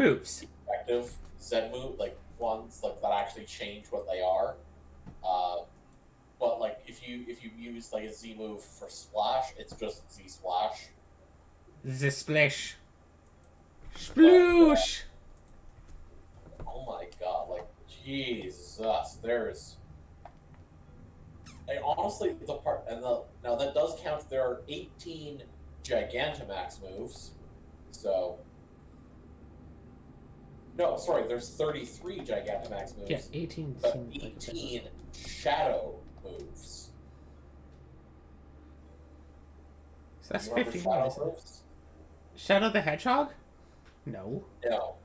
Moves. effective Z move, like ones like that actually change what they are. Uh, but like if you use like a Z move for splash, it's just Z splash. The splish. But Sploosh! oh my god, like Jesus, there's honestly the part and the now that does count. There are 18 Gigantamax moves, so no, sorry, there's 33 Gigantamax Yeah, moves, 18 but seems like a bit. 18 Shadow moves. So Do that's you remember 51, Shadow isn't it? moves? Shadow the Hedgehog? No. No.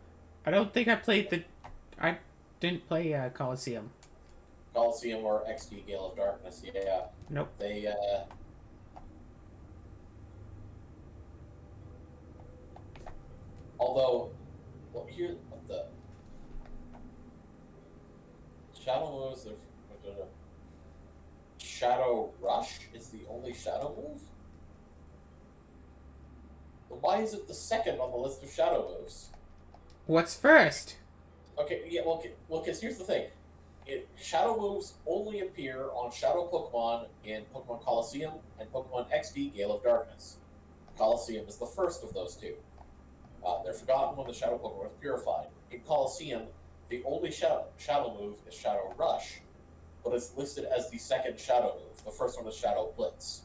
I don't think I played the. I didn't play Coliseum. Coliseum or XD Gale of Darkness, yeah. Nope. They, although, well, here, what the Shadow moves, Shadow Rush is the only Shadow move? Why is it the second on the list of Shadow moves? What's first? Okay, yeah, well, because here's the thing. Shadow moves only appear on Shadow Pokemon in Pokemon Coliseum and Pokemon XD Gale of Darkness. Coliseum is the first of those two. They're forgotten when the Shadow Pokemon is purified. In Coliseum, the only shadow move is Shadow Rush, but it's listed as the second Shadow move. The first one is Shadow Blitz.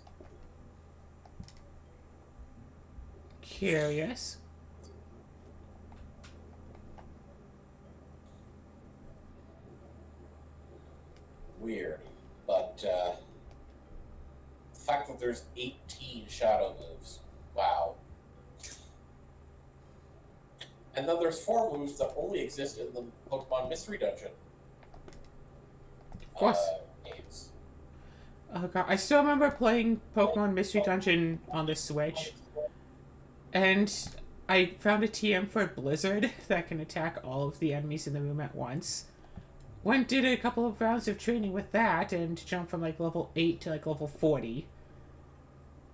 Curious. Weird. But the fact that there's 18 Shadow moves, wow. And then there's 4 moves that only exist in the Pokemon Mystery Dungeon Of course. games. Oh god, I still remember playing Pokemon Mystery Dungeon on the Switch, and I found a TM for Blizzard that can attack all of the enemies in the room at once. Went did a couple of rounds of training with that and jumped from like level 8 to like level 40.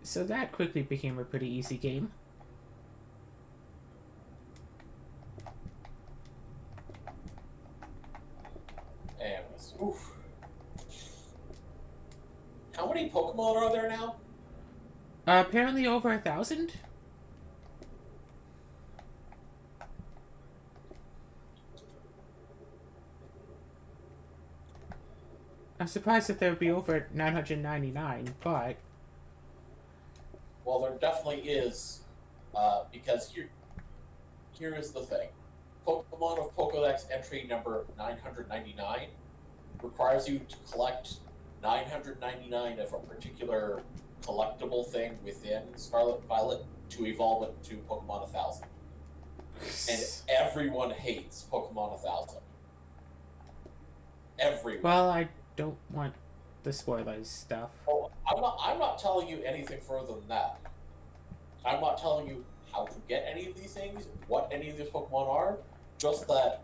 So that quickly became a pretty easy game. And oof. How many Pokemon are there now? Apparently over 1,000? I'm surprised that there would be over 999, but Well, there definitely is, because here is the thing. Pokemon of Pokedex entry number 999 requires you to collect 999 of a particular collectible thing within Scarlet Violet to evolve it to Pokemon 1000. And everyone hates Pokemon 1000. Everyone. well, I don't want the spoilers stuff. Oh, I'm not telling you anything further than that. I'm not telling you how to get any of these things, what any of these Pokemon are, just that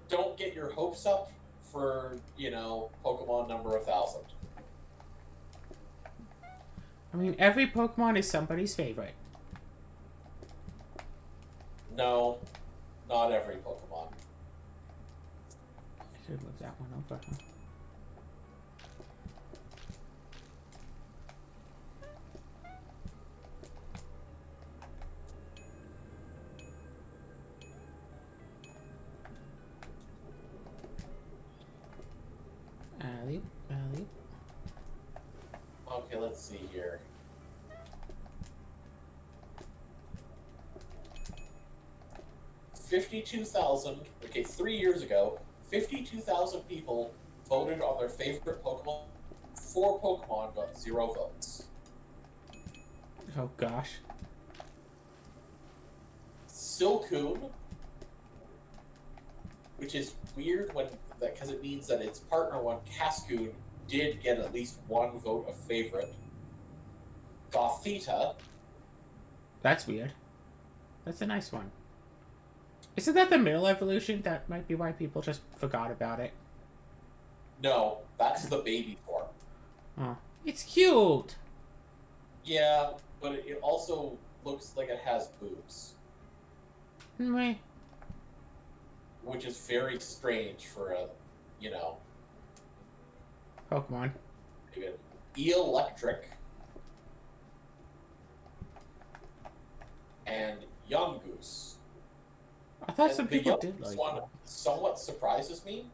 don't get your hopes up for, Pokemon number 1000. I mean, every Pokemon is somebody's favorite. No, not every Pokemon. I should move that one over, huh? Alley, alley. Okay, let's see here. Okay, 3 years ago, 52,000 people voted on their favorite Pokemon. 4 Pokemon got 0 votes. Oh gosh. Silcoon, which is weird because it means that its partner one, Cascoon, did get at least 1 vote of favorite. Gothita, That's weird. That's a nice one. Isn't that the middle evolution? That might be why people just forgot about it. no, that's the baby form. Oh. It's cute! Yeah, but it also looks like it has boobs. Meh. which is very strange for a, you know, Pokemon. Electric and Young Goose. I thought And some the people Young did Goose like one it. somewhat surprises me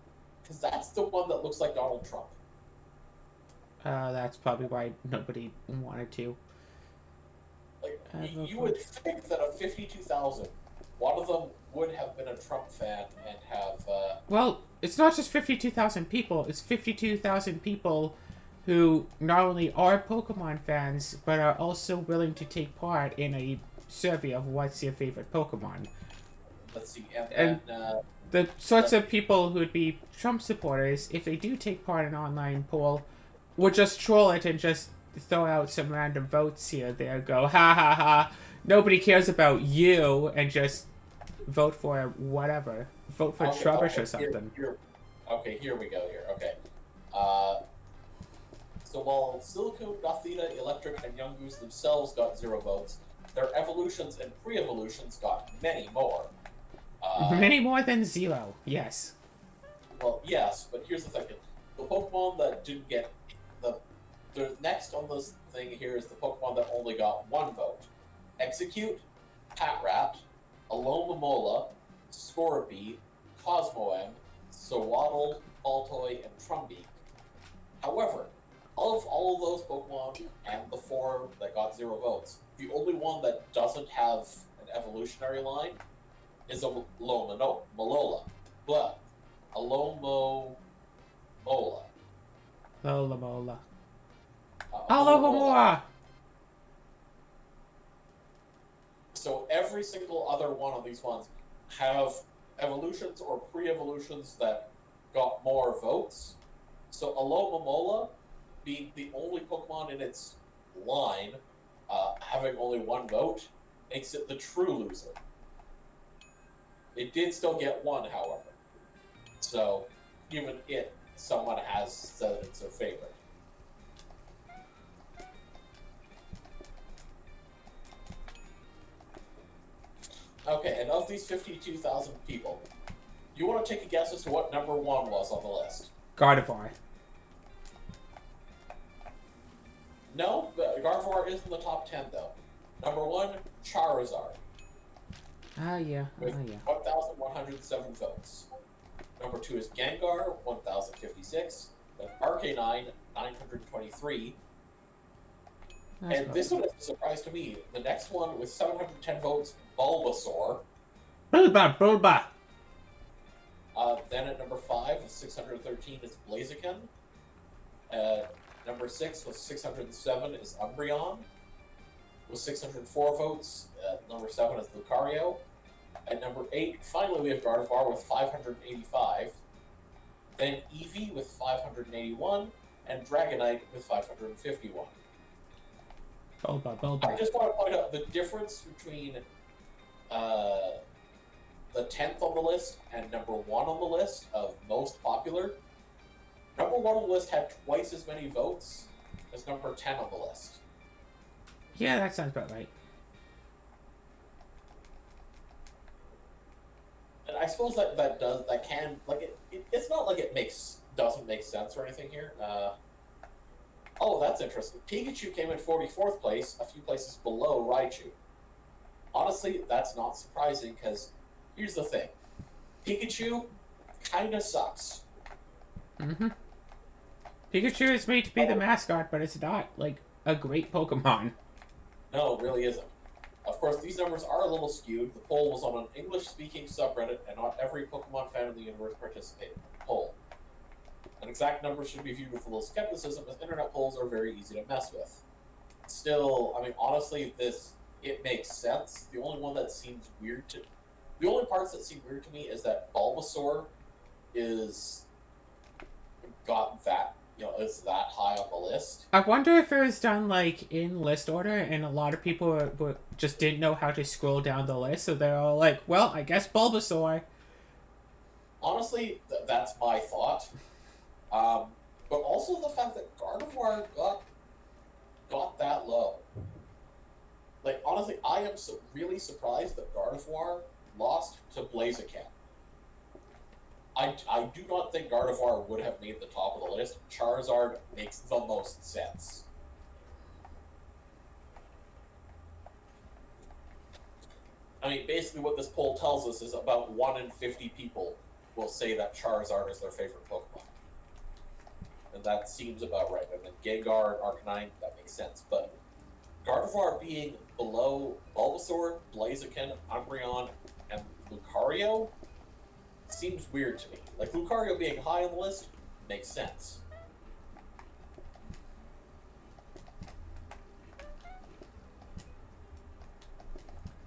because that's the one that looks like Donald Trump. That's probably why nobody wanted to. Like Have a you would think that of 52,000, one of them would have been a Trump fan and have. Well, it's not just 52,000 people, it's 52,000 people who not only are Pokemon fans, but are also willing to take part in a survey of what's your favorite Pokemon. Let's see, and And then the sorts of people who would be Trump supporters, if they do take part in an online poll, would just troll it and just throw out some random votes here, there, go, ha ha ha, nobody cares about you, and just vote for whatever. Vote for Trubbish or something. Okay, here we go. Here, okay. Uh, so while Silicone, Gothita, Electric, and Young Goose themselves got 0 votes, their evolutions and pre-evolutions got many more. Many more than 0, yes. Well, yes, but here's the thing: the Pokemon that didn't get the next on this thing here is the Pokemon that only got 1 vote: Execute, Patrat, Alomomola, Scorpy, Cosmoem, Sawaddle, Baltoy, and Trumbeak. However, of all of those Pokemon and the 4 that got 0 votes, the only one that doesn't have an evolutionary line is Malola. But Alomomola. Lola Mola. Alomomola. Aloha. So every single other one of these ones have evolutions or pre-evolutions that got more votes. So Alomomola, being the only Pokemon in its line, having only 1 vote, makes it the true loser. It did still get 1, however. So even it, someone has said it's their favorite. Okay, and of these 52,000 people, you want to take a guess as to what number 1 was on the list? Gardevoir. No, Gardevoir is in the top 10, though. Number 1, Charizard. Ah, yeah. With 1,107 votes. Number 2 is Gengar, 1,056. Then Arcanine, 923. And this one is a surprise to me. The next one with 710 votes, Bulbasaur. Bulba. Then at number 5 with 613 is Blaziken. Number 6 with 607 is Umbreon. With 604 votes, number 7 is Lucario. At number 8, finally we have Gardevoir with 585. Then Eevee with 581. And Dragonite with 551. Bulba. I just want to point out the difference between the 10th on the list and number 1 on the list of most popular. Number 1 on the list had twice as many votes as number 10 on the list. Yeah, that sounds about right. And I suppose that can, like, it's not like it doesn't make sense or anything here. Oh, that's interesting. Pikachu came in 44th place, a few places below Raichu. Honestly, that's not surprising, because here's the thing. Pikachu kind of sucks. Mm-hmm. Pikachu is made to be the mascot, but it's not, like, a great Pokemon. No, it really isn't. Of course, these numbers are a little skewed. The poll was on an English-speaking subreddit, and not every Pokemon fan in the universe participated in the poll. An exact number should be viewed with a little skepticism, as internet polls are very easy to mess with. Still, I mean, honestly, it makes sense. The only parts that seem weird to me is that Bulbasaur is that high on the list. I wonder if it was done, like, in list order, and a lot of people just didn't know how to scroll down the list, so they're all like, well, I guess Bulbasaur. Honestly, that's my thought. But also the fact that Gardevoir got that low. Like, honestly, I am really surprised that Gardevoir lost to Blaziken. I do not think Gardevoir would have made the top of the list. Charizard makes the most sense. I mean, basically what this poll tells us is about 1 in 50 people will say that Charizard is their favorite Pokemon. And that seems about right. And then Gengar and Arcanine, that makes sense. But Gardevoir being below Bulbasaur, Blaziken, Umbreon, and Lucario seems weird to me. Like, Lucario being high on the list makes sense.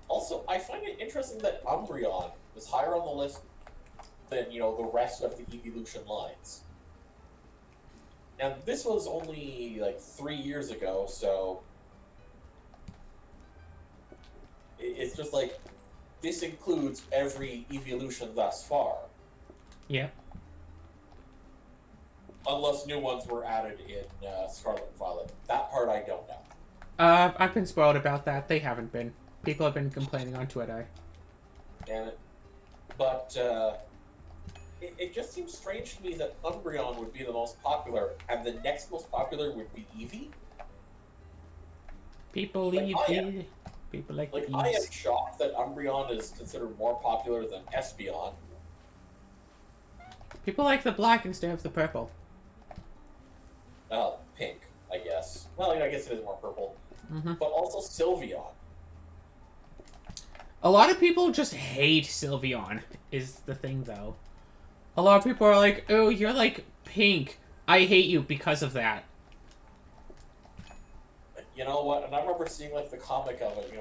Also, I find it interesting that Umbreon is higher on the list than, the rest of the evolution lines. And this was only, 3 years ago, so it's just like, this includes every evolution thus far. Yeah. Unless new ones were added in Scarlet and Violet. That part I don't know. I've been spoiled about that. They haven't been. People have been complaining on Twitter. Damn it. But it just seems strange to me that Umbreon would be the most popular, and the next most popular would be Eevee. People leave the... People like the I am shocked that Umbreon is considered more popular than Espeon. People like the black instead of the purple. Pink, I guess. Well, I guess it is more purple. Mm-hmm. But also Sylveon. A lot of people just hate Sylveon, is the thing, though. A lot of people are like, oh, you're like pink. I hate you because of that. You know what? And I remember seeing, the comic of it,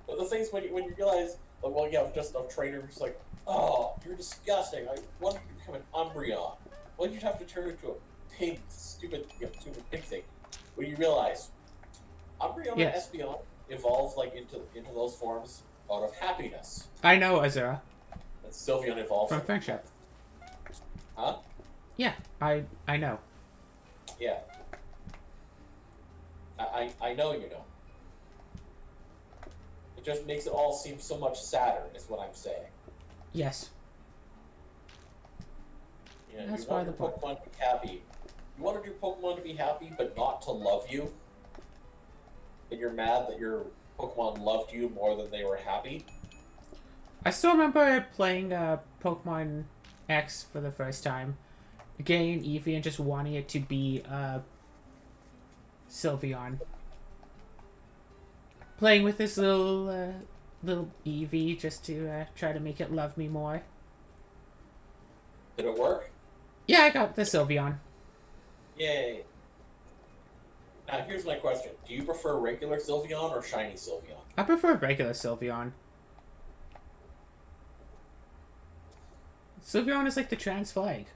But the things when you realize, just a trainer who's like, oh, you're disgusting. I wanted you to become an Umbreon. Why did you have to turn into a pink, stupid pink thing? When you realize, Umbreon and Espeon evolved, into those forms out of happiness. I know, Azura. And Sylveon evolved from friendship. Huh? Yeah, I know. Yeah. I know you know. It just makes it all seem so much sadder, is what I'm saying. Yes. That's you want your Pokemon to be happy. You want your Pokemon to be happy, but not to love you. And you're mad that your Pokemon loved you more than they were happy. I still remember playing Pokemon X for the first time. Getting Eevee and just wanting it to be Sylveon. Playing with this little Eevee just to try to make it love me more. Did it work? Yeah, I got the Sylveon. Yay. Now, here's my question. Do you prefer regular Sylveon or shiny Sylveon? I prefer regular Sylveon. Sylveon is like the trans flag.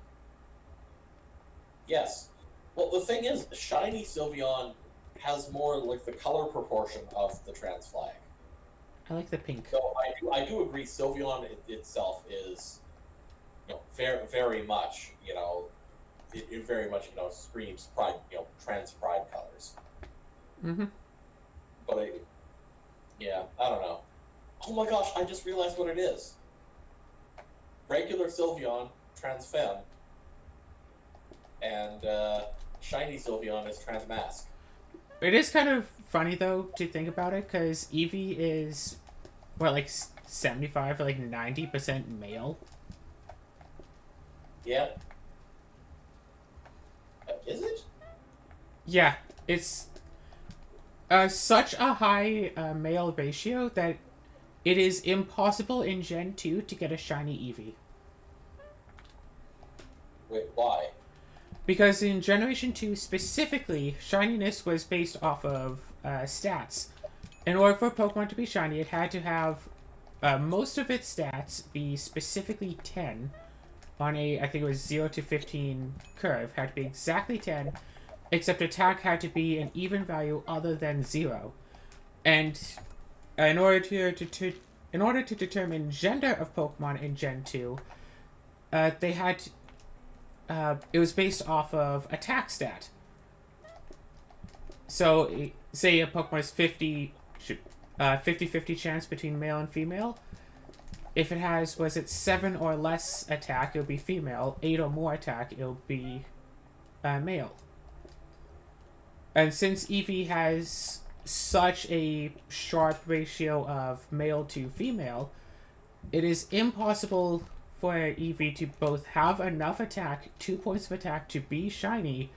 Yes. Well, the thing is, shiny Sylveon has more the color proportion of the trans flag. I like the pink. So I do agree. Sylveon itself is, very very much it very much screams pride, trans pride colors. Mm-hmm. But I don't know. Oh my gosh! I just realized what it is. Regular Sylveon, trans femme, and shiny Sylveon is trans mask. It is kind of funny though to think about it, because Eevee is 75 or 90% male. Yeah. Is it? Yeah, it's such a high male ratio that it is impossible in Gen 2 to get a shiny Eevee. Wait, why? Because in Generation 2 specifically, shininess was based off of stats. In order for Pokemon to be shiny, it had to have most of its stats be specifically 10 on a, I think it was 0 to 15 curve. Had to be exactly 10, except attack had to be an even value other than 0. And in order to determine gender of Pokemon in Gen 2, they had it was based off of attack stat. So, say a Pokemon is 50-50 chance between male and female. If it has, was it 7 or less attack, it'll be female. 8 or more attack, it'll be male. And since Eevee has such a sharp ratio of male to female, it is impossible for Eevee to both have enough attack, 2 points of attack, to be shiny,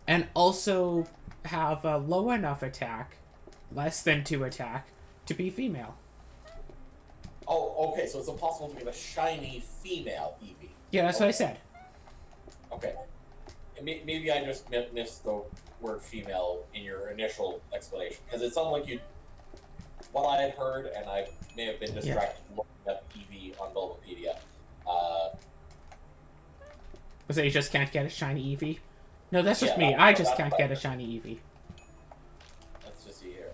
and also have a low enough attack, less than 2 attack, to be female. Oh, okay, so it's impossible to get a shiny female Eevee. Yeah, that's what I said. Okay. Maybe I just missed the word female in your initial explanation, because it sounded like you... What I had heard, and I may have been distracted looking up Eevee on Bulbapedia. Was that you just can't get a shiny Eevee? No, that's just me. I just can't get a shiny Eevee. Let's just see here.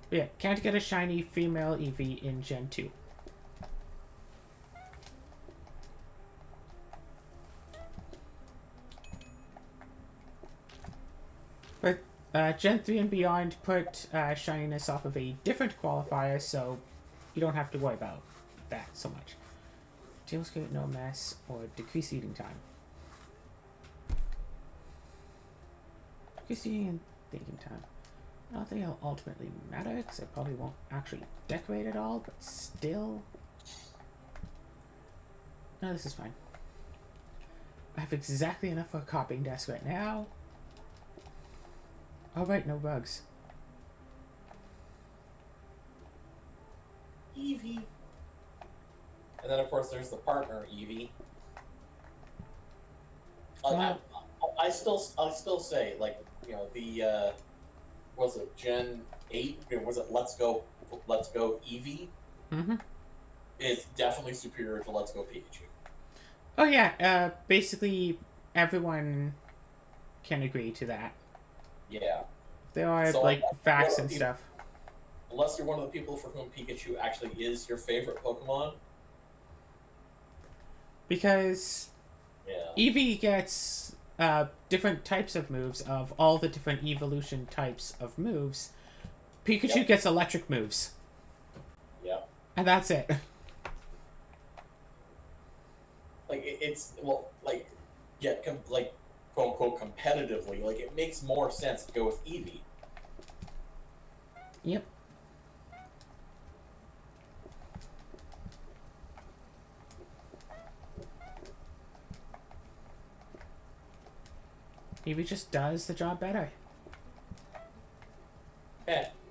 Yeah, can't get a shiny female Eevee in Gen 2. But Gen 3 and beyond put shininess off of a different qualifier, so you don't have to worry about that so much. Tail skirt, no mess, or decrease eating time. Decrease eating and thinking time. I don't think it'll ultimately matter, because I probably won't actually decorate it all, but still... No, this is fine. I have exactly enough for a copying desk right now. Oh right, no bugs. Eevee. And then, of course, there's the partner, Eevee. I still say, like, you know, the, was it Gen 8? Was it Let's Go Eevee? Mm-hmm. Is definitely superior to Let's Go Pikachu. Oh yeah, basically everyone can agree to that. Yeah. There are, So, like, facts and stuff. Unless you're one of the people for whom Pikachu actually is your favorite Pokemon. Because Eevee gets different types of moves of all the different evolution types of moves. Pikachu gets electric moves. Yep. And that's it. Like, it's, well, like, yeah, like, quote-unquote, competitively, like, it makes more sense to go with Eevee. Yep. Eevee just does the job better.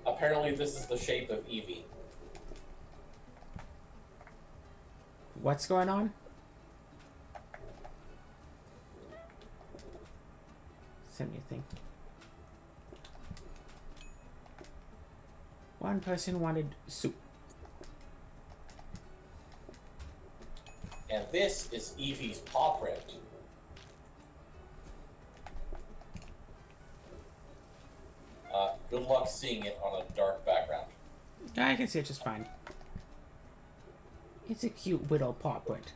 Apparently this is the shape of Eevee. What's going on? Send me a thing. One person wanted soup. And this is Eevee's paw print. Good luck seeing it on a dark background. I can see it just fine. It's a cute widow paw print.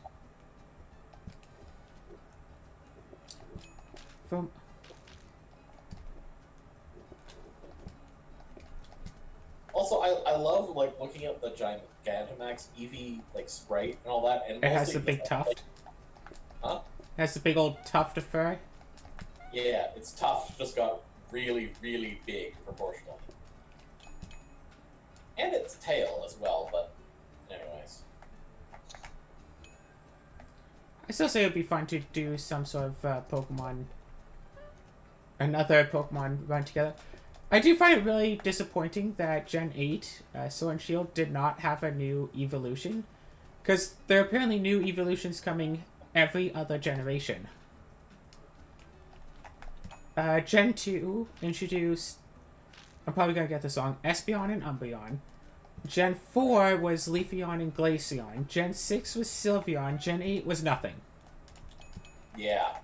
From... Also, I love, like, looking at the Gigantamax Eevee, like, sprite and all that. And it has the big tuft. Huh? It has the big old tuft of fur. Yeah, its tuft just got really, really big proportionally. And its tail as well, but anyways. I still say it would be fun to do some sort of another Pokemon run together. I do find it really disappointing that Gen 8, Sword and Shield, did not have a new evolution. Because there are apparently new evolutions coming every other generation. Gen 2 introduced... I'm probably going to get this wrong. Espeon and Umbreon. Gen 4 was Leafeon and Glaceon. Gen 6 was Sylveon. Gen 8 was nothing. Yeah.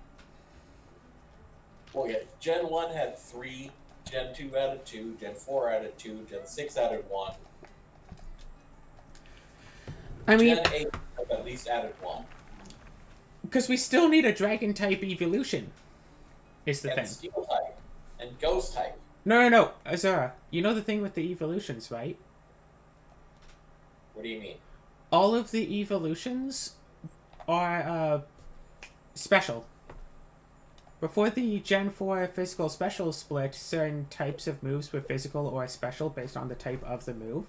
Well, yeah, Gen 1 had 3, Gen 2 added 2, Gen 4 added 2, Gen 6 added 1. I mean... Gen 8 at least added 1. Because we still need a Dragon-type evolution, is the thing. And Steel type. And Ghost type. No, Azura, you know the thing with the evolutions, right? What do you mean? All of the evolutions are special. Before the Gen 4 physical special split, certain types of moves were physical or special based on the type of the move.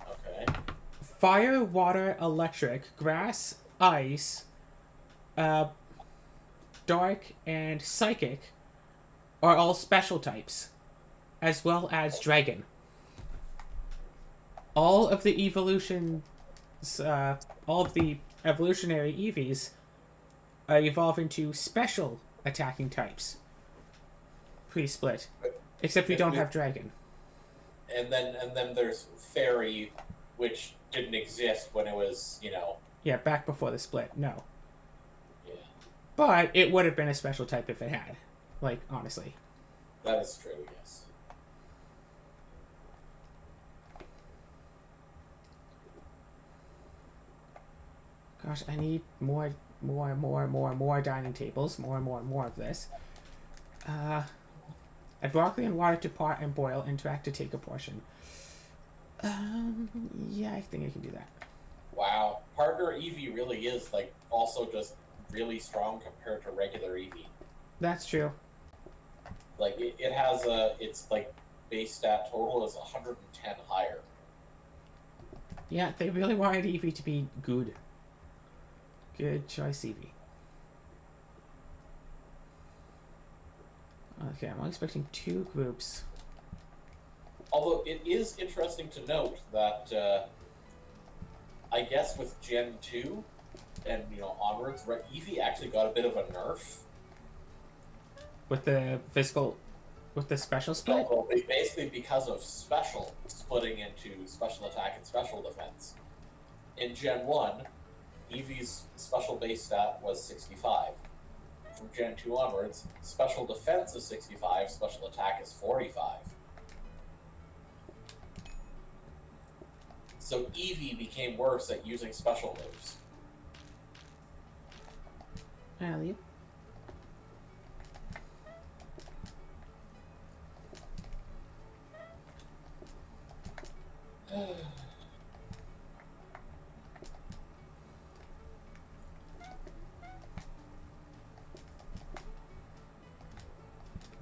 Okay. Fire, water, electric, grass, ice, dark, and psychic are all special types, as well as dragon. All of the evolutions, all of the evolutionary EVs evolve into special attacking types. Pre-split. Except we don't have dragon. And then there's fairy, which didn't exist when it was, you know. Yeah, back before the split, no. Yeah. But it would have been a special type if it had. Like, honestly. That is true, yes. Gosh, I need more dining tables. More of this. Add broccoli and water to pot and boil. Interact to take a portion. Yeah, I think I can do that. Wow. Partner Eevee really is, like, also just really strong compared to regular Eevee. That's true. Like, it has its, like, base stat total is 110 higher. Yeah, they really wanted Eevee to be good. Good choice, Eevee. Okay, I'm only expecting 2 groups. Although it is interesting to note that I guess with Gen 2 and, you know, onwards, right, Eevee actually got a bit of a nerf. With the physical... With the special split? Well, basically because of special splitting into special attack and special defense. In Gen 1, Eevee's special base stat was 65. From Gen 2 onwards, special defense is 65, special attack is 45. So Eevee became worse at using special moves. Alley.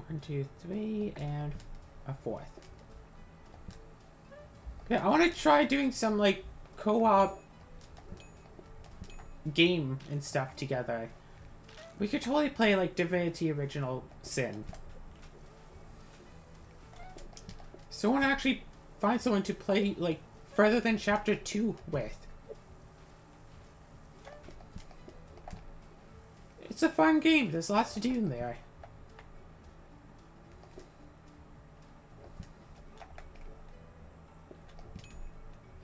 One, two, three, and a 4th. Okay, I want to try doing some, like, co-op game and stuff together. We could totally play, like, Divinity Original Sin. So I want to actually find someone to play, like, further than Chapter 2 with. It's a fun game. There's lots to do in there.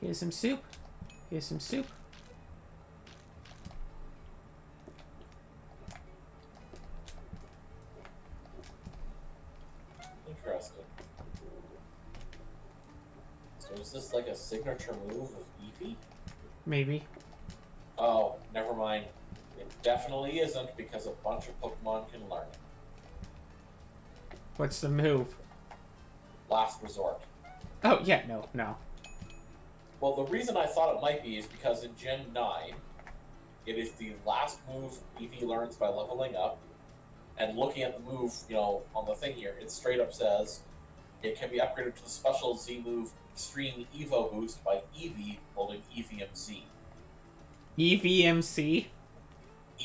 Here's some soup. Here's some soup. Interesting. So is this like a signature move of Eevee? Maybe. Oh, never mind. It definitely isn't because a bunch of Pokemon can learn it. What's the move? Last resort. Oh, yeah, no. Well, the reason I thought it might be is because in Gen 9, it is the last move Eevee learns by leveling up. And looking at the move, you know, on the thing here, it straight up says it can be upgraded to the special Z move Extreme Evo Boost by Eevee holding EVM-Z. EVMC?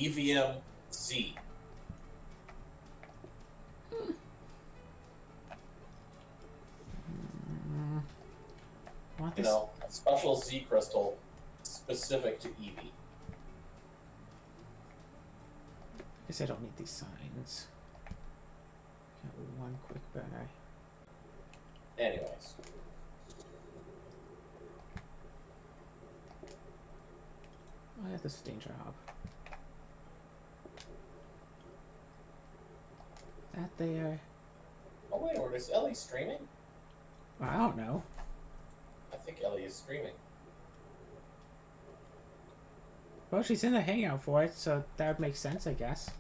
EVM-Z. Want You this? know, a special Z crystal specific to Eevee. Guess I don't need these signs. Got one quick burner. Anyways. Oh, yeah, this is Danger Hub. That there. Oh wait, or is Ellie streaming? I don't know. I think Ellie is streaming. Well, she's in the hangout for it, so that would make sense, I guess.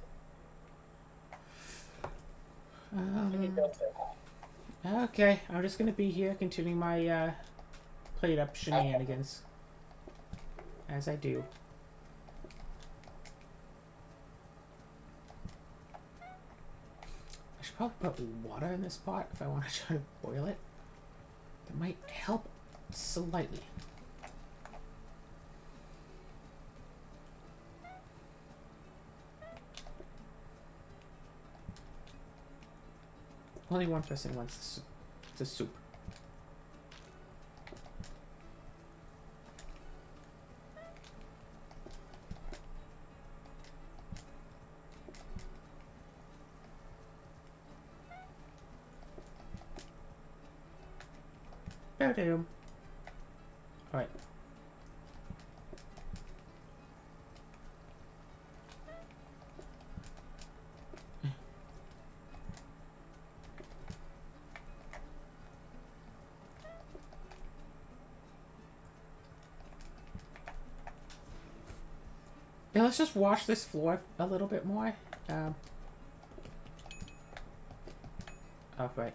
Okay, I'm just gonna be here continuing my played up shenanigans. as I do. I should probably put water in this pot if I want to try to boil it. That might help slightly. Only one person wants the soup. Boom. Alright. Yeah, let's just wash this floor a little bit more. Oh, right.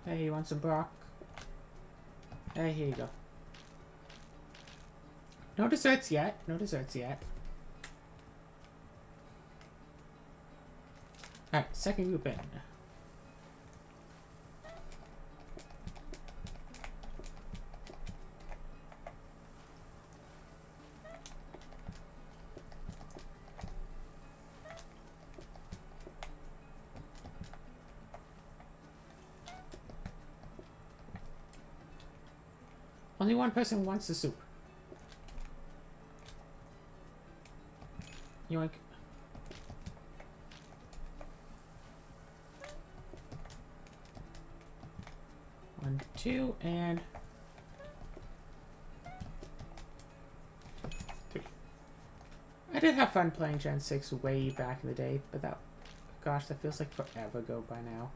Hey, you want some brock? Hey, here you go. No desserts yet. No desserts yet. Alright, second group in. Only one person wants the soup. Yoink. One, two, and three. I did have fun playing Gen 6 way back in the day, but that, gosh, that feels like forever ago by now.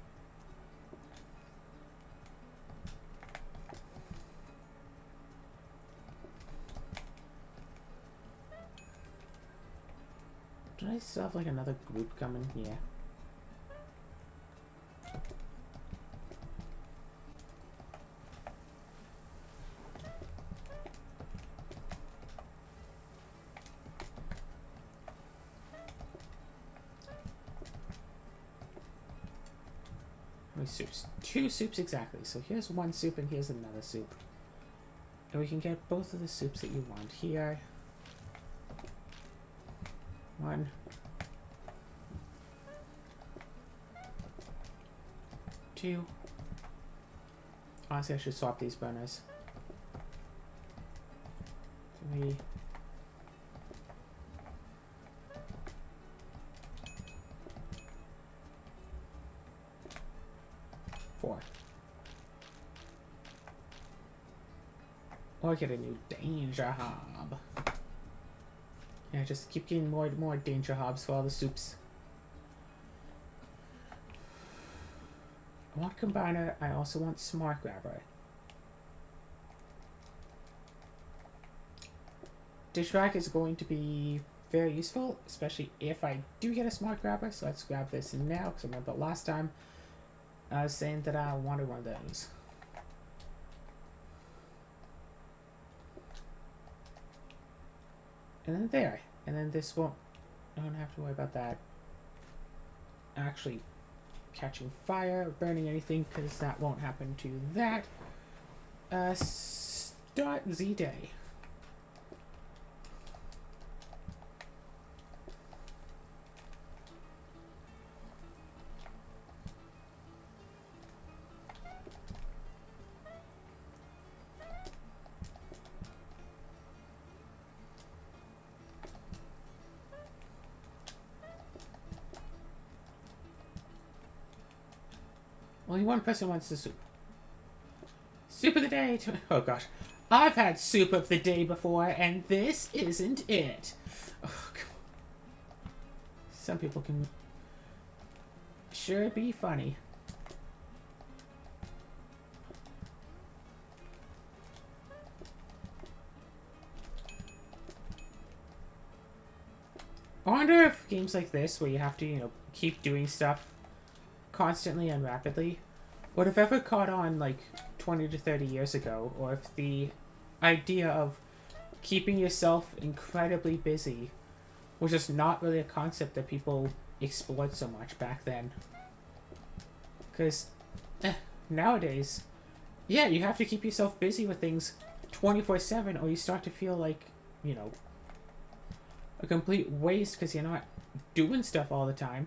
Do I still have like another group coming? Yeah. How many soups? 2 soups exactly. So here's one soup and here's another soup. And we can get both of the soups that you want here. 1. 2. Honestly, I should swap these burners. 3. 4. Or get a new danger hob. Yeah, just keep getting more and more danger hobs for all the soups. I want combiner. I also want smart grabber. Dish rack is going to be very useful, especially if I do get a smart grabber. So let's grab this now, because I remember last time I was saying that I wanted one of those. And then there. And then this won't... I don't have to worry about that actually catching fire or burning anything, because that won't happen to that. Start Z-Day. Only one person wants the soup. Soup of the day. Oh gosh. I've had soup of the day before, and this isn't it. Oh, come on. Some people can sure be funny. I wonder if games like this, where you have to, you know, keep doing stuff constantly and rapidly, would have ever caught on like 20 to 30 years ago, or if the idea of keeping yourself incredibly busy was just not really a concept that people explored so much back then. Because nowadays, yeah, you have to keep yourself busy with things 24/7 or you start to feel like, you know, a complete waste because you're not doing stuff all the time.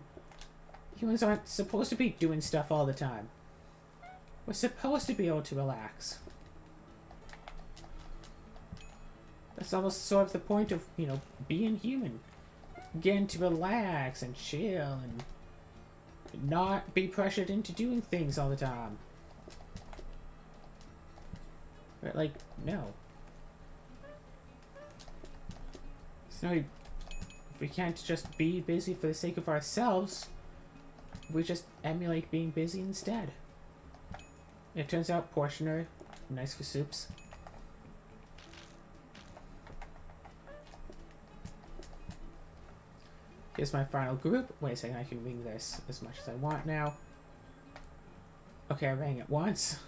Humans aren't supposed to be doing stuff all the time. We're supposed to be able to relax. That's almost sort of the point of, you know, being human. Getting to relax and chill and not be pressured into doing things all the time. But, like, no. So, if we can't just be busy for the sake of ourselves, we just emulate being busy instead. It turns out portioner, nice for soups. Here's my final group. Wait a second, I can ring this as much as I want now. Okay, I rang it once.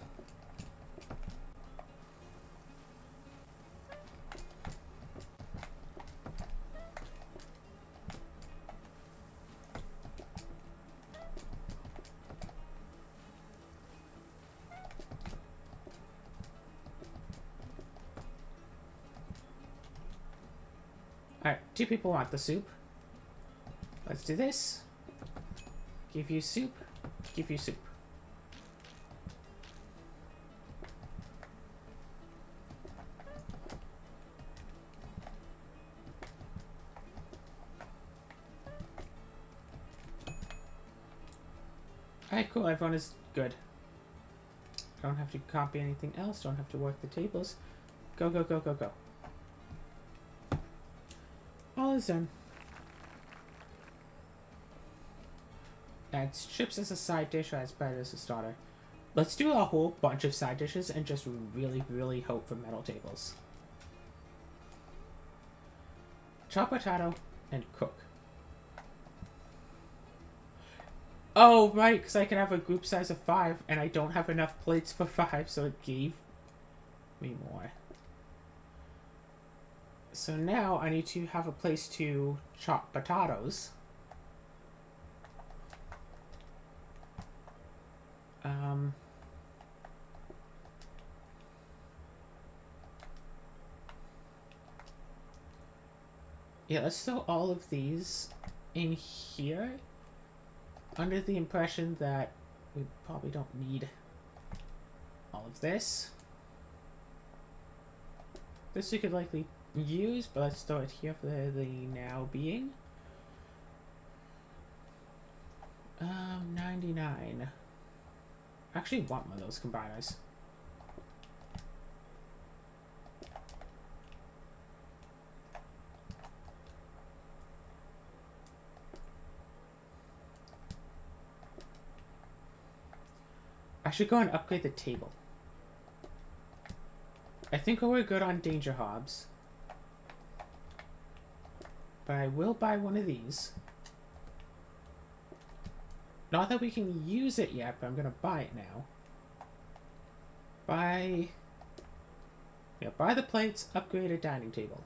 Alright, 2 people want the soup. Let's do this. Give you soup. Give you soup. Alright, cool. Everyone is good. Don't have to copy anything else. Don't have to work the tables. Go, go, go, go, go. All is done. Add chips as a side dish or as bread as a starter. Let's do a whole bunch of side dishes and just really, really hope for metal tables. Chop potato and cook. Oh, right, because I can have a group size of 5 and I don't have enough plates for 5, so it gave me more. So now I need to have a place to chop potatoes. Yeah, let's throw all of these in here under the impression that we probably don't need all of this. This we could likely use, but let's throw it here for the now being. 99. I actually want one of those combiners. I should go and upgrade the table. I think we're good on danger hobs. But I will buy one of these. Not that we can use it yet, but I'm gonna buy it now. Buy the plates, upgrade a dining table.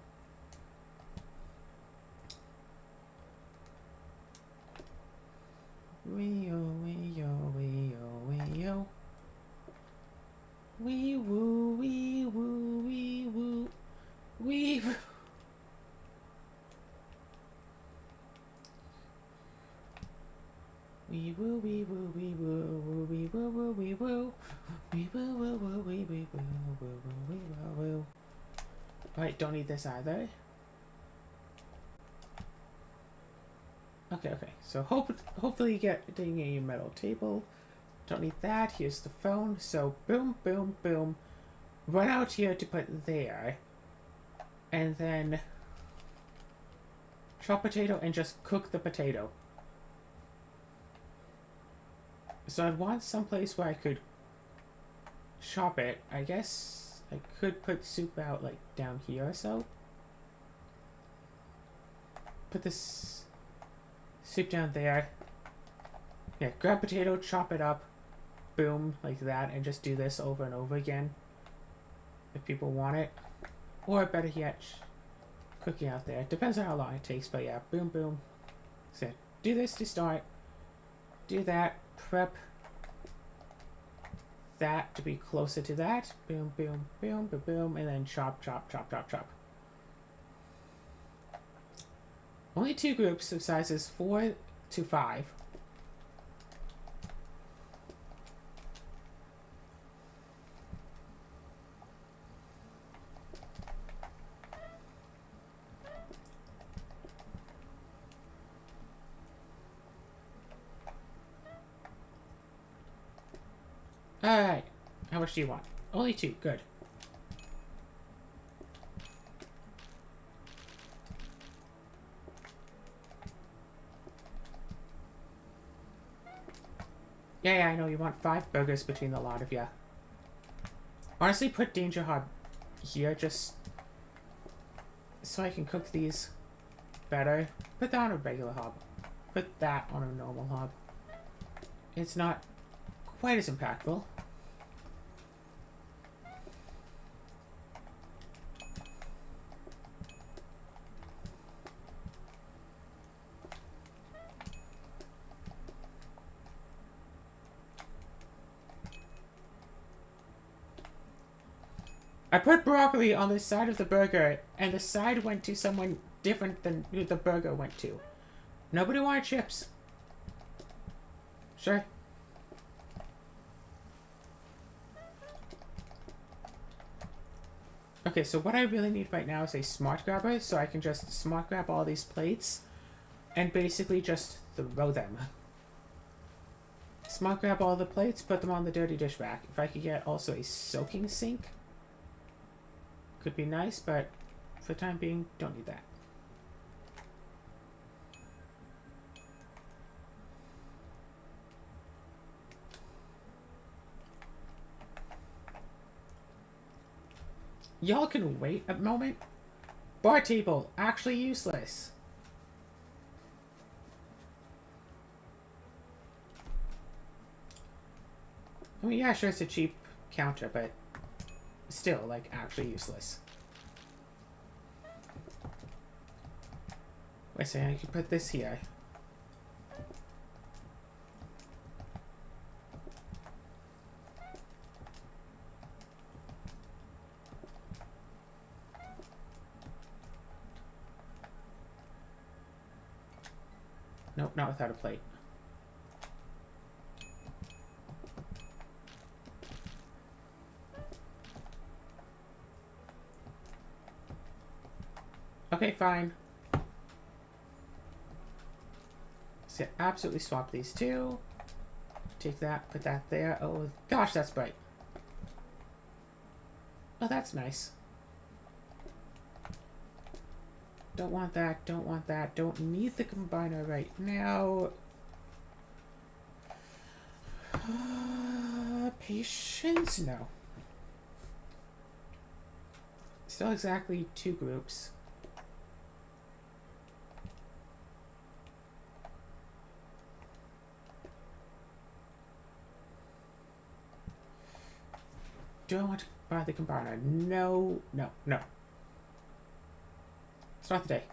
Wee-oh, wee-oh, wee-oh, wee-oh. Wee-woo, wee-woo, wee-woo, wee-woo. Wee woo wee woo wee woo wee woo woo wee woo wee woo woo woo wee wee woo woo woo wee woo woo. Alright, don't need this either. Okay. So hopefully getting a metal table. Don't need that. Here's the phone. So boom, boom, boom. Run out here to put there. And then chop potato and just cook the potato. So I'd want someplace where I could chop it. I guess I could put soup out like down here or so. Put this soup down there. Yeah, grab potato, chop it up. Boom, like that, and just do this over and over again. if people want it. Or better yet, cooking out there. Depends on how long it takes, but yeah, boom, boom. So do this to start. Do that. Prep that to be closer to that. Boom, boom, boom, boom, boom, and then chop, chop, chop, chop, chop. Only 2 groups of sizes 4 to 5. Alright. How much do you want? Only 2. Good. Yeah, I know. You want 5 burgers between the lot of you. Honestly, put Danger Hob here just so I can cook these better. Put that on a regular hob. Put that on a normal hob. It's not quite as impactful. I put broccoli on the side of the burger, and the side went to someone different than who the burger went to. Nobody wanted chips. Sure. Okay, so what I really need right now is a smart grabber, so I can just smart grab all these plates and basically just throw them. Smart grab all the plates, put them on the dirty dish rack. If I could get also a soaking sink, could be nice, but for the time being, don't need that. Y'all can wait a moment. Bar table, actually useless. I mean, yeah, sure, it's a cheap counter, but still, like, actually useless. Wait a second, I can put this here. Nope, not without a plate. Okay, fine. So absolutely swap these 2. Take that, put that there. Oh, gosh, that's bright. Oh, that's nice. Don't want that, don't want that. Don't need the combiner right now. Patience? No. Still exactly 2 groups. Do I want to buy the combiner? No, no, no. It's not the day.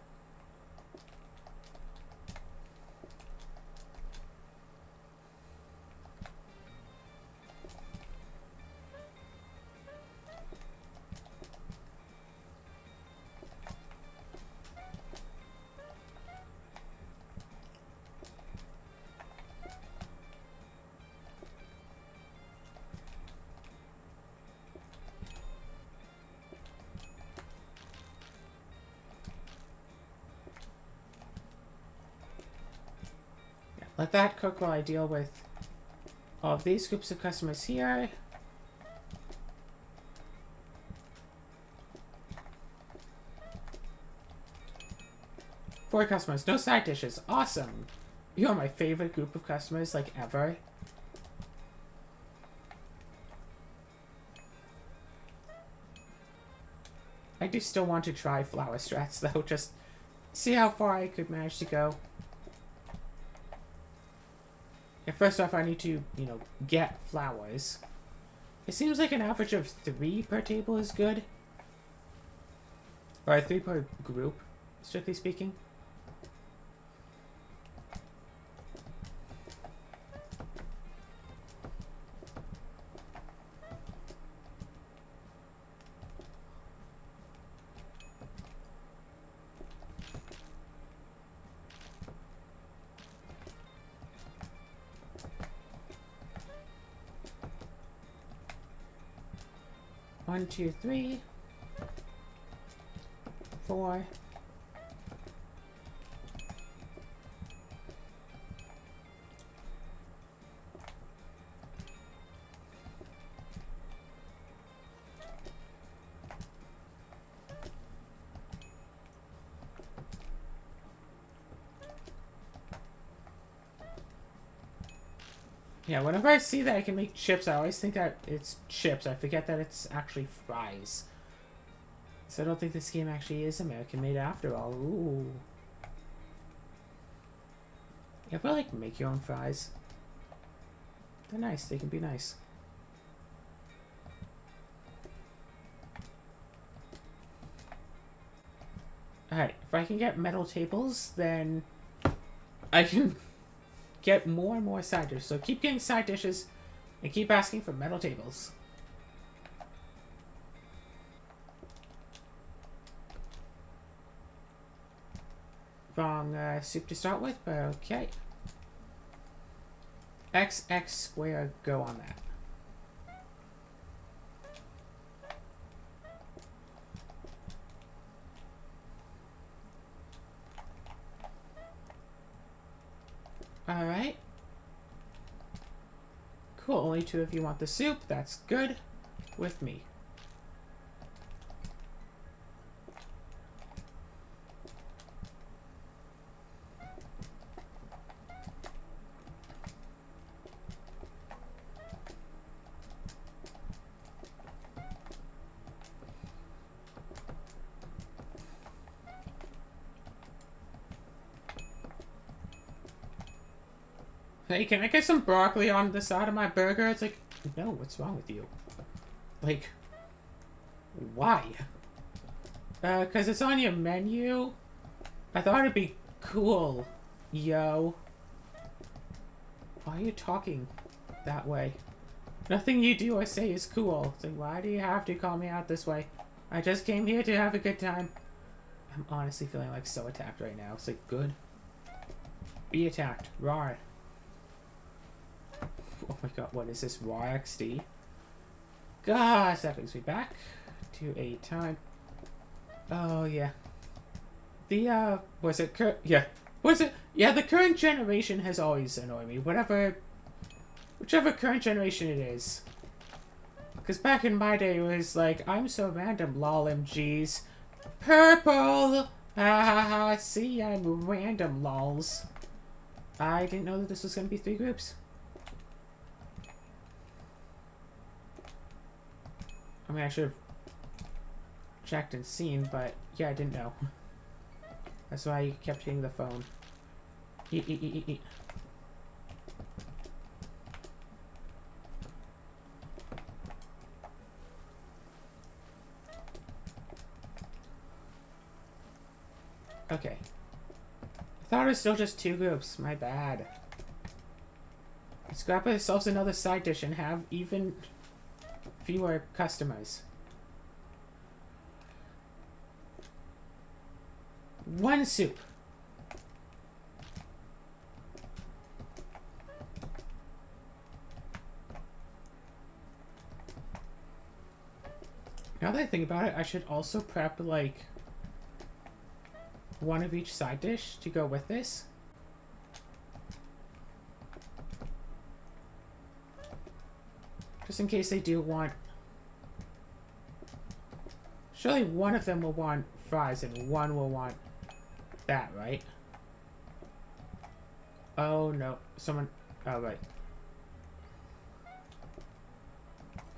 Let that cook while I deal with all of these groups of customers here. Four customers, no side dishes. Awesome. You are my favorite group of customers, like, ever. I do still want to try flour strats, though. Just see how far I could manage to go. Yeah, first off, I need to, you know, get flowers. It seems like an average of 3 per table is good. Or 3 per group, strictly speaking. One, two, three, 4. Yeah, whenever I see that I can make chips, I always think that it's chips. I forget that it's actually fries. So I don't think this game actually is American made after all. Ooh. You ever, like, make your own fries? They're nice. They can be nice. Alright, if I can get metal tables, then I can get more and more side dishes. So keep getting side dishes and keep asking for metal tables. Wrong soup to start with, but okay. XX square, go on that. Alright. Cool, only 2 of you want the soup. That's good with me. Hey, can I get some broccoli on the side of my burger? It's like, no, what's wrong with you? Like, why? Cause it's on your menu? I thought it'd be cool, yo. Why are you talking that way? Nothing you do or say is cool. It's like, why do you have to call me out this way? I just came here to have a good time. I'm honestly feeling like so attacked right now. It's like, good. Be attacked. Rawr. Oh my god, what is this? Raw XD? Gosh, that brings me back to a time. Oh, yeah. The, was it yeah. Was it? Yeah, the current generation has always annoyed me. Whichever current generation it is. Because back in my day, it was like, I'm so random, lol MGs. Purple! Ha ha ha, see, I'm random, lols. I didn't know that this was going to be 3 groups. I mean, I should have checked and seen, but yeah, I didn't know. That's why you kept hitting the phone. Eat, eat, eat, eat, eat. Okay. I thought it was still just 2 groups. My bad. Let's grab ourselves another side dish and have even fewer customers. 1 soup. Now that I think about it, I should also prep, like, 1 of each side dish to go with this. Just in case they do want... Surely one of them will want fries and one will want that, right? Oh, no. Someone... Oh, right.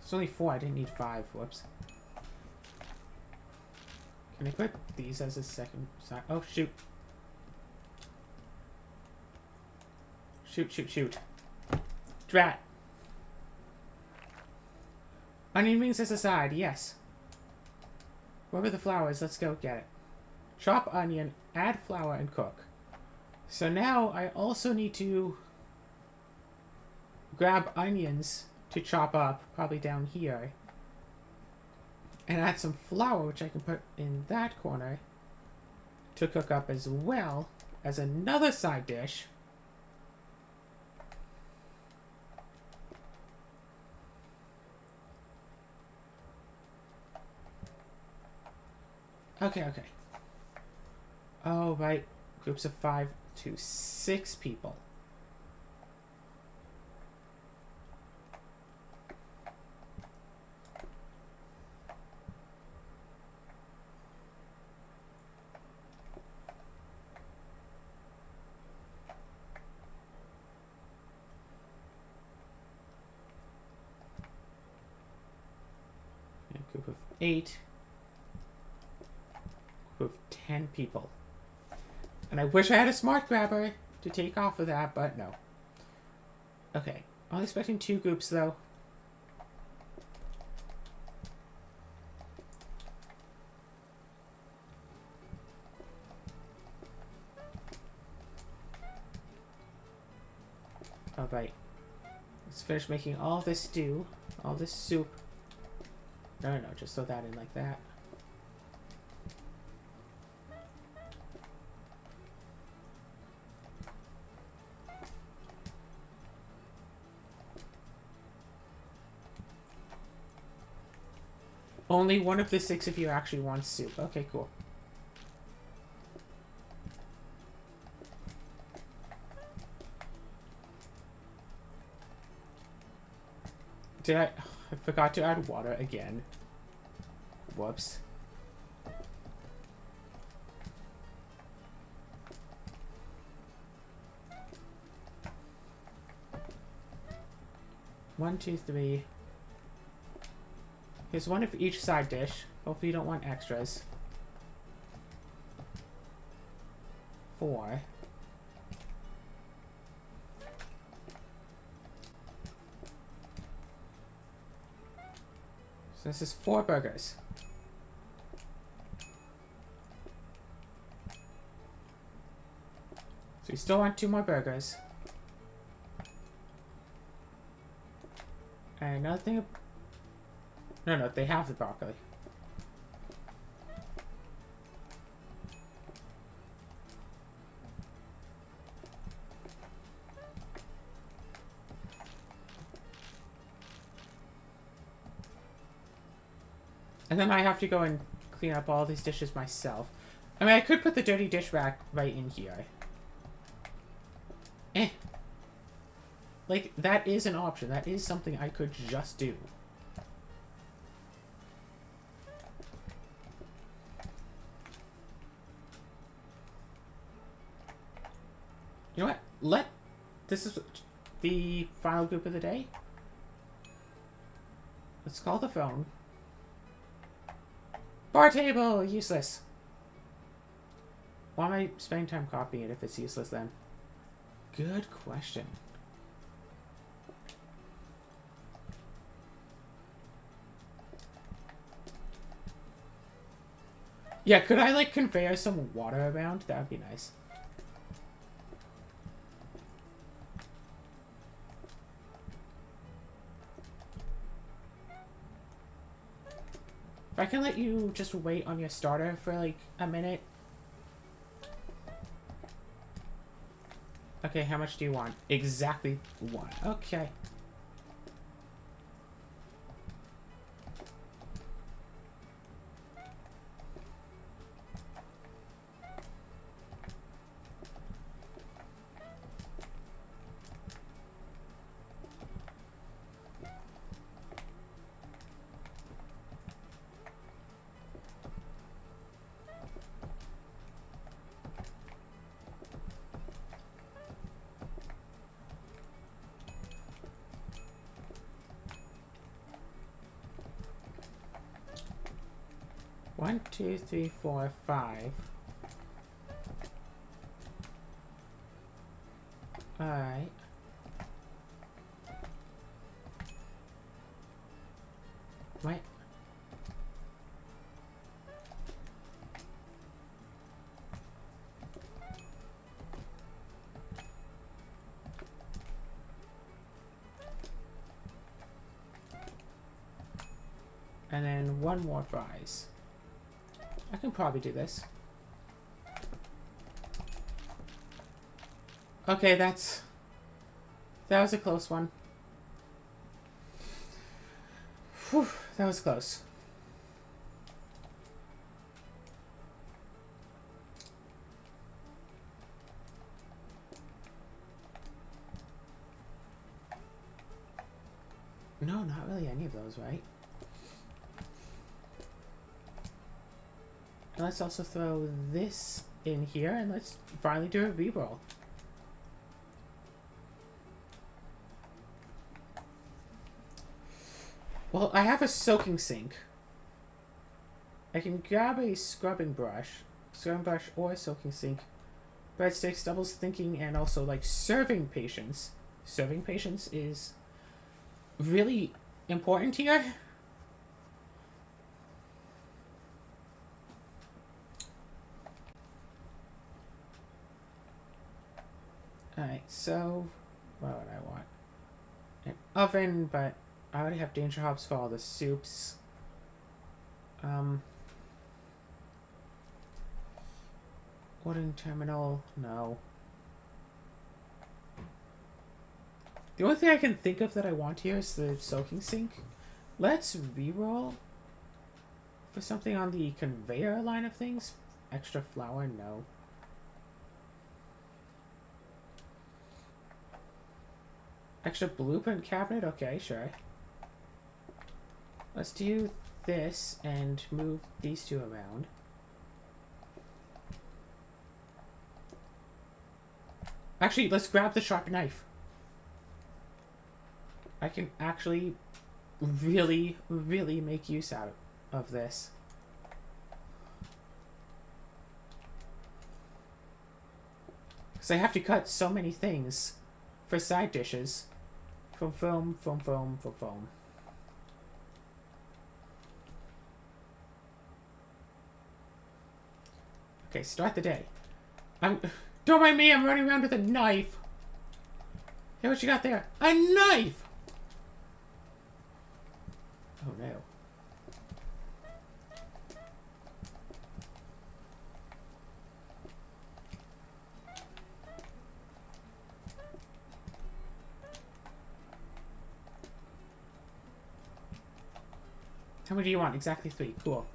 It's only 4. I didn't need 5. Whoops. Can I put these as a second side? Oh, shoot. Shoot, shoot, shoot. Drat. Onion rings as a side, yes. Where are the flowers? Let's go get it. Chop onion, add flour, and cook. So now I also need to grab onions to chop up, probably down here. And add some flour, which I can put in that corner, to cook up as well as another side dish. Okay. Oh, right. Groups of 5 to 6 people. A group of 8. Group of 10 people. And I wish I had a smart grabber to take off of that, but no. Okay. I'm expecting 2 groups, though. Alright. Let's finish making all this stew. All this soup. No, just throw that in like that. Only one of the 6 of you actually wants soup. Okay, cool. I forgot to add water again. Whoops. One, two, three. Here's one of each side dish. Hopefully you don't want extras. 4. So this is 4 burgers. So you still want 2 more burgers. And another thing... No, they have the broccoli. And then I have to go and clean up all these dishes myself. I mean, I could put the dirty dish rack right in here. Like, that is an option. That is something I could just do. You know what? This is the final group of the day. Let's call the phone. Bar table! Useless. Why am I spending time copying it if it's useless then? Good question. Yeah, could I, like, conveyor some water around? That would be nice. If I can let you just wait on your starter for, like, a minute. Okay, how much do you want? Exactly 1. Okay. One, two, three, 4, 5. Alright. And then one more fries. I can probably do this. Okay, that was a close one. Whew, that was close. No, not really any of those, right? And let's also throw this in here, and let's finally do a reroll. Well, I have a soaking sink. I can grab a scrubbing brush or a soaking sink. Breadsticks, doubles thinking, and also like serving patience. Serving patience is really important here. Alright, so what would I want? An oven, but I already have danger hops for all the soups. Wooden terminal, no. The only thing I can think of that I want here is the soaking sink. Let's reroll for something on the conveyor line of things. Extra flour, no. Extra blueprint cabinet, okay, sure. Let's do this and move these two around. Actually, let's grab the sharp knife. I can actually really, really make use out of this. Because I have to cut so many things for side dishes. From foam. Okay, start the day. Don't mind me, I'm running around with a knife. Hey, what you got there? A knife! Oh no. How many do you want? Exactly 3. Cool.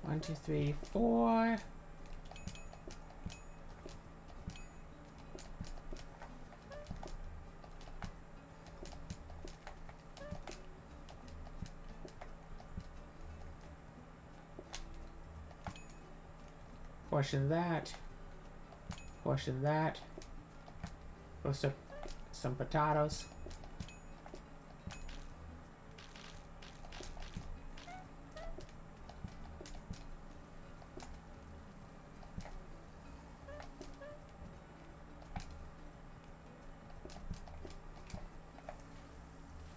One, two, three, 4. Portion that. Portion that. Roast up some potatoes.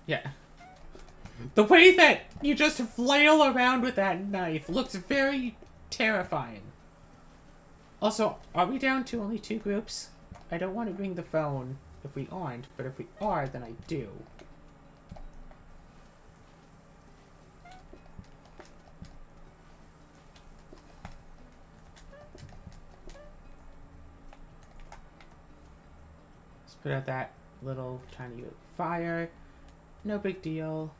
Yeah. The way that you just flail around with that knife looks very terrifying. Also, are we down to only 2 groups? I don't want to ring the phone if we aren't, but if we are, then I do. Let's put out that little tiny fire. No big deal.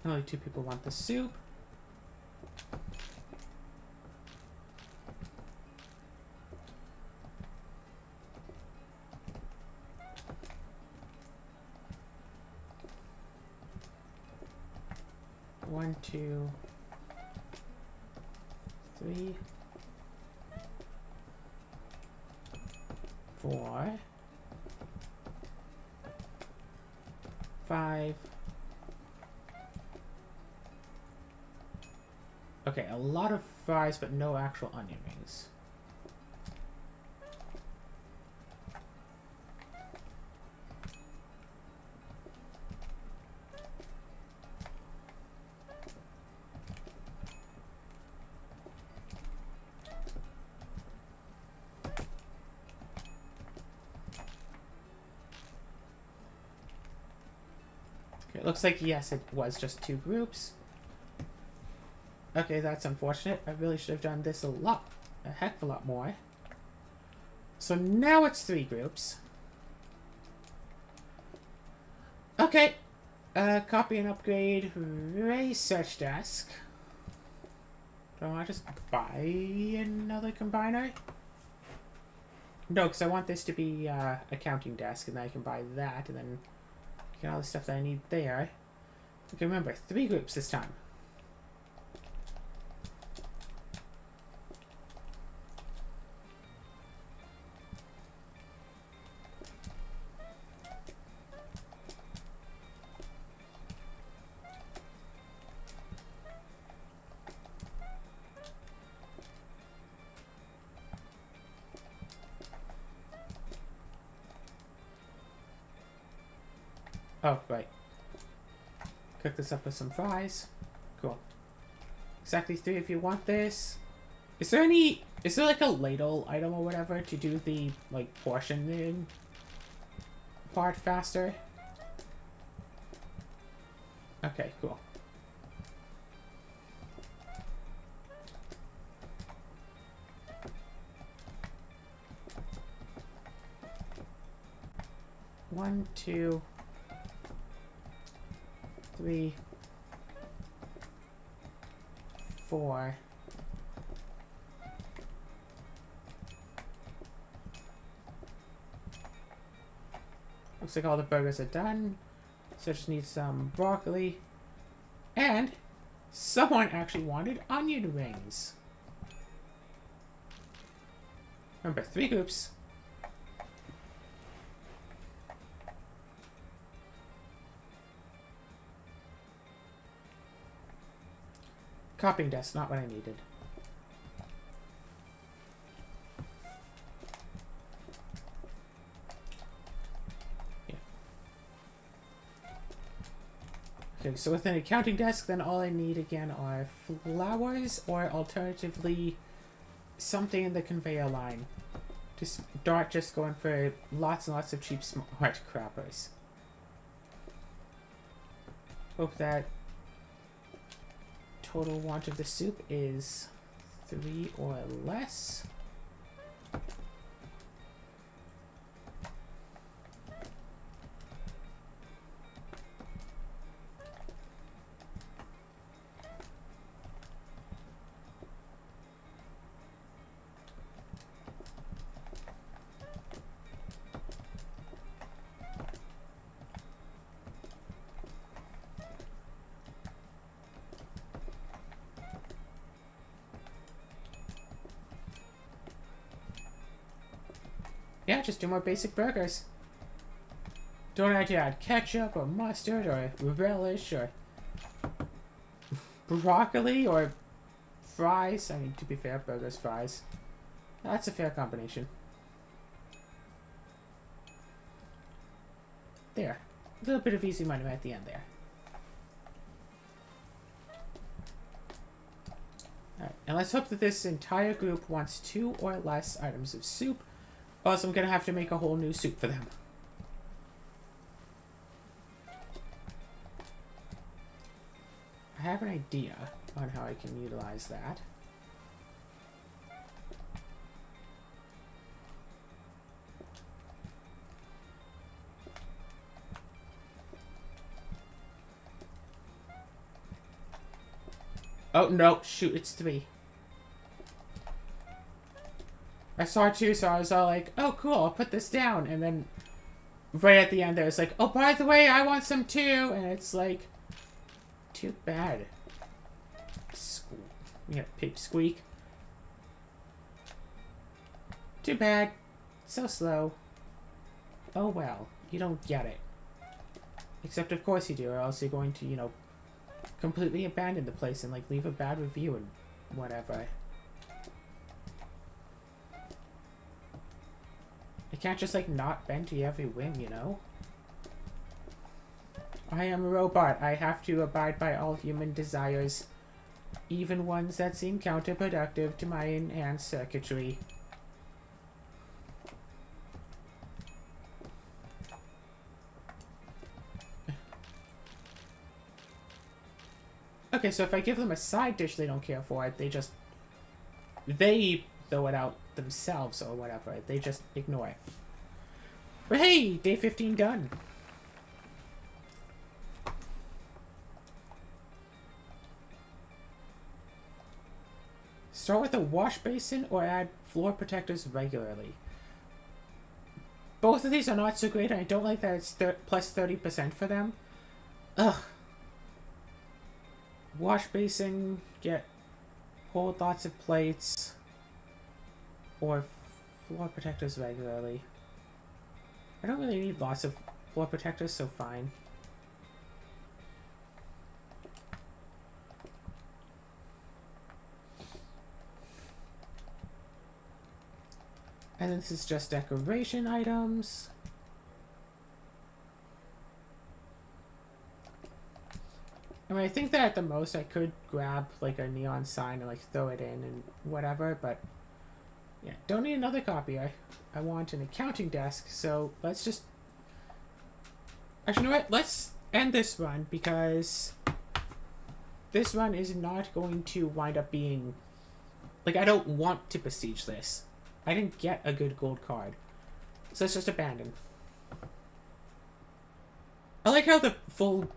Only 2 people want the soup. One, two, 3, 4, 5. Okay, a lot of fries, but no actual onion rings. Okay, it looks like, yes, it was just 2 groups. Okay, that's unfortunate. I really should have done this a heck of a lot more. So now it's 3 groups. Okay. Copy and upgrade research desk. Do I want to just buy another combiner? No, because I want this to be accounting desk, and then I can buy that, and then get all the stuff that I need there. Okay, remember, 3 groups this time. Oh, right. Cook this up with some fries. Cool. Exactly 3 if you want this. Is there like a ladle item or whatever to do the, like, portioning part faster? Okay, cool. One, 2, 3, 4. Looks like all the burgers are done. So I just need some broccoli. And someone actually wanted onion rings. Remember, 3 groups. Copying desk, not what I needed. Yeah. Okay, so with an accounting desk, then all I need again are flowers, or alternatively, something in the conveyor line. To start just going for lots and lots of cheap smart crappers. Hope that total want of the soup is 3 or less. Yeah, just do more basic burgers. Don't have to add ketchup or mustard or relish or broccoli or fries. I mean, to be fair, burgers, fries. That's a fair combination. There. A little bit of easy money at the end there. Alright, and let's hope that this entire group wants 2 or less items of soup. Or else I'm gonna have to make a whole new soup for them. I have an idea on how I can utilize that. Oh, no. Shoot, it's 3. I saw 2, so I was all like, oh, cool, I'll put this down. And then right at the end there, it's like, oh, by the way, I want some too. And it's like, too bad. Yeah, pig squeak. Too bad. So slow. Oh well, you don't get it. Except of course you do, or else you're going to, you know, completely abandon the place and, like, leave a bad review and whatever. I can't just, like, not bend to every whim, you know? I am a robot. I have to abide by all human desires, even ones that seem counterproductive to my enhanced circuitry. Okay, so if I give them a side dish they don't care for, they throw it out themselves or whatever. They just ignore it. But hey, day 15 done. Start with a wash basin or add floor protectors regularly. Both of these are not so great. I don't like that it's plus 30% for them. Ugh. Wash basin, hold lots of plates, or floor protectors regularly. I don't really need lots of floor protectors, so fine. And then this is just decoration items. I mean, I think that at the most I could grab, like, a neon sign and, like, throw it in and whatever, but yeah, don't need another copy. I want an accounting desk, so let's just... Actually, you know what? Let's end this run, because this run is not going to wind up being... Like, I don't want to besiege this. I didn't get a good gold card. So let's just abandon. I like how the full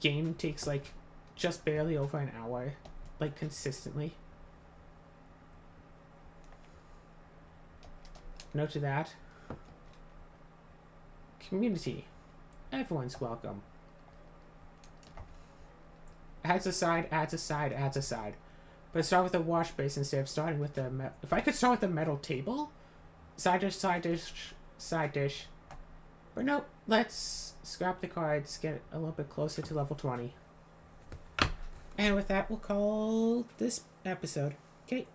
game takes, like, just barely over an hour. Like, consistently. Note to that. Community. Everyone's welcome. Adds a side, adds a side, adds a side. But start with a wash base instead of starting with the... If I could start with the metal table? Side dish, side dish, side dish. But no, let's scrap the cards, get a little bit closer to level 20. And with that, we'll call this episode. Okay.